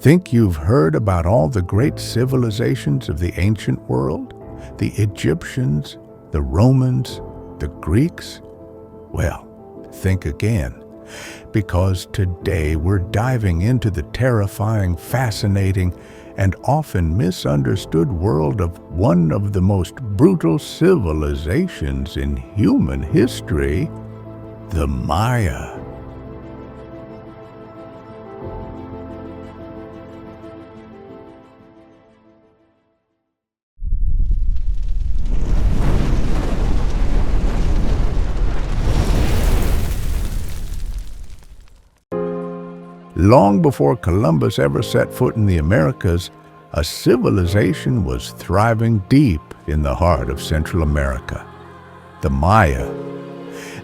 Think you've heard about all the great civilizations of the ancient world? The Egyptians, the Romans, the Greeks? Well, think again, because today we're diving into the terrifying, fascinating, and often misunderstood world of one of the most brutal civilizations in human history, the Maya. Long before Columbus ever set foot in the Americas, a civilization was thriving deep in the heart of Central America, the Maya.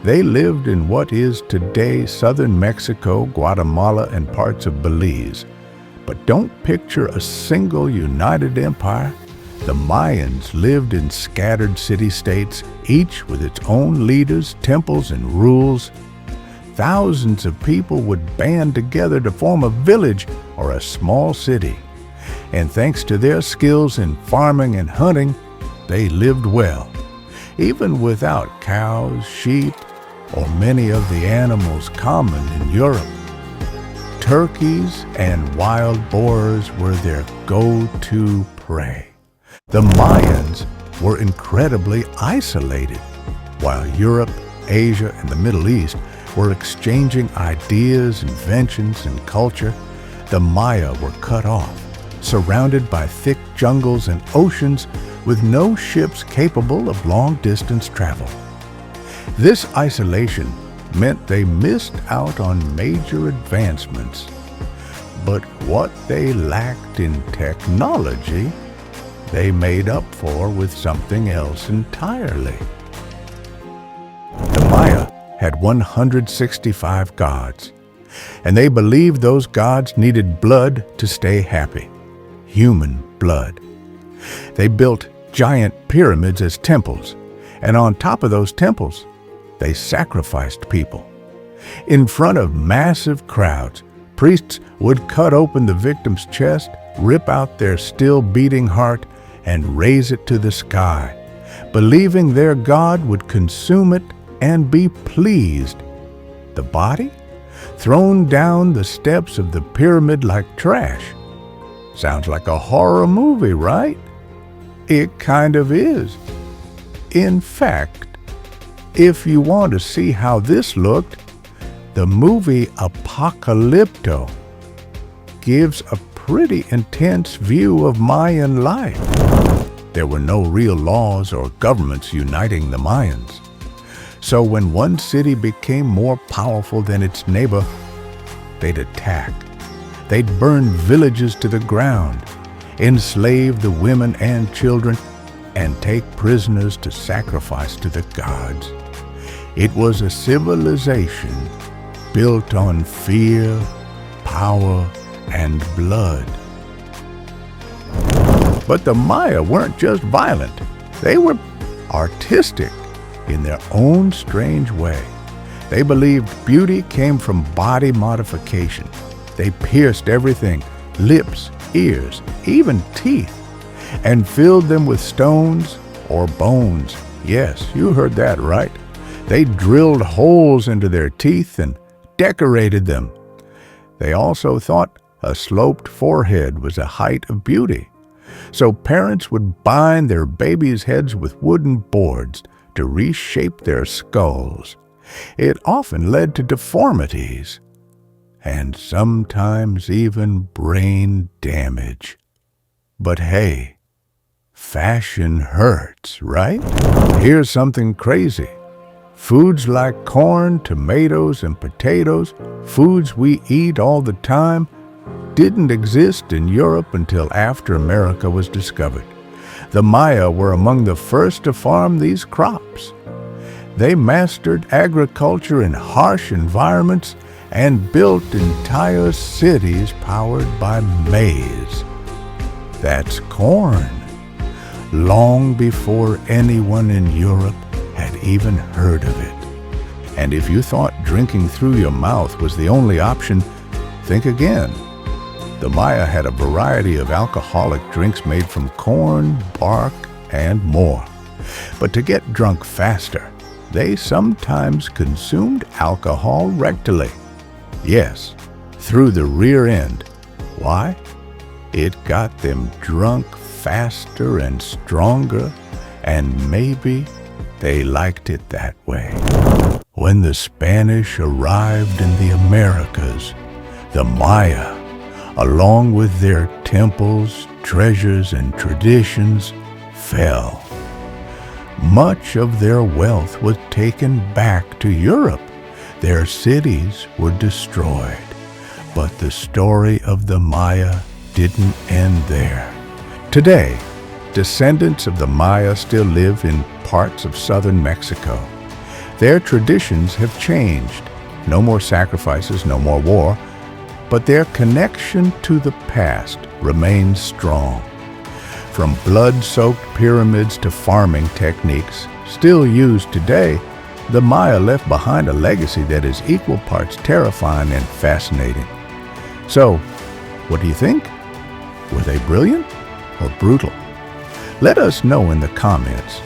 They lived in what is today southern Mexico, Guatemala, and parts of Belize. But don't picture a single united empire. The Mayans lived in scattered city-states, each with its own leaders, temples, and rules. Thousands of people would band together to form a village or a small city. And thanks to their skills in farming and hunting, they lived well, even without cows, sheep, or many of the animals common in Europe. Turkeys and wild boars were their go-to prey. The Mayans were incredibly isolated. While Europe, Asia, and the Middle East were exchanging ideas, inventions, and culture, the Maya were cut off, surrounded by thick jungles and oceans with no ships capable of long-distance travel. This isolation meant they missed out on major advancements. But what they lacked in technology, they made up for with something else entirely. The Maya had 165 gods, and they believed those gods needed blood to stay happy, human blood. They built giant pyramids as temples, and on top of those temples, they sacrificed people. In front of massive crowds, priests would cut open the victim's chest, rip out their still beating heart, and raise it to the sky, believing their god would consume it and be pleased. The body? Thrown down the steps of the pyramid like trash. Sounds like a horror movie, right? It kind of is. In fact, if you want to see how this looked, the movie Apocalypto gives a pretty intense view of Mayan life. There were no real laws or governments uniting the Mayans. So when one city became more powerful than its neighbor, they'd attack. They'd burn villages to the ground, enslave the women and children, and take prisoners to sacrifice to the gods. It was a civilization built on fear, power, and blood. But the Maya weren't just violent. They were artistic in their own strange way. They believed beauty came from body modification. They pierced everything, lips, ears, even teeth, and filled them with stones or bones. Yes, you heard that right. They drilled holes into their teeth and decorated them. They also thought a sloped forehead was a height of beauty. So parents would bind their babies' heads with wooden boards to reshape their skulls. It often led to deformities, and sometimes even brain damage. But hey, fashion hurts, right? Here's something crazy. Foods like corn, tomatoes, and potatoes, foods we eat all the time, didn't exist in Europe until after America was discovered. The Maya were among the first to farm these crops. They mastered agriculture in harsh environments and built entire cities powered by maize. That's corn, long before anyone in Europe had even heard of it. And if you thought drinking through your mouth was the only option, think again. The Maya had a variety of alcoholic drinks made from corn, bark, and more. But to get drunk faster, they sometimes consumed alcohol rectally. Yes, through the rear end. Why? It got them drunk faster and stronger, and maybe they liked it that way. When the Spanish arrived in the Americas, the Maya, along with their temples, treasures, and traditions, fell. Much of their wealth was taken back to Europe. Their cities were destroyed. But the story of the Maya didn't end there. Today, descendants of the Maya still live in parts of southern Mexico. Their traditions have changed. No more sacrifices, no more war, but their connection to the past remains strong. From blood-soaked pyramids to farming techniques still used today, the Maya left behind a legacy that is equal parts terrifying and fascinating. So, what do you think? Were they brilliant or brutal? Let us know in the comments.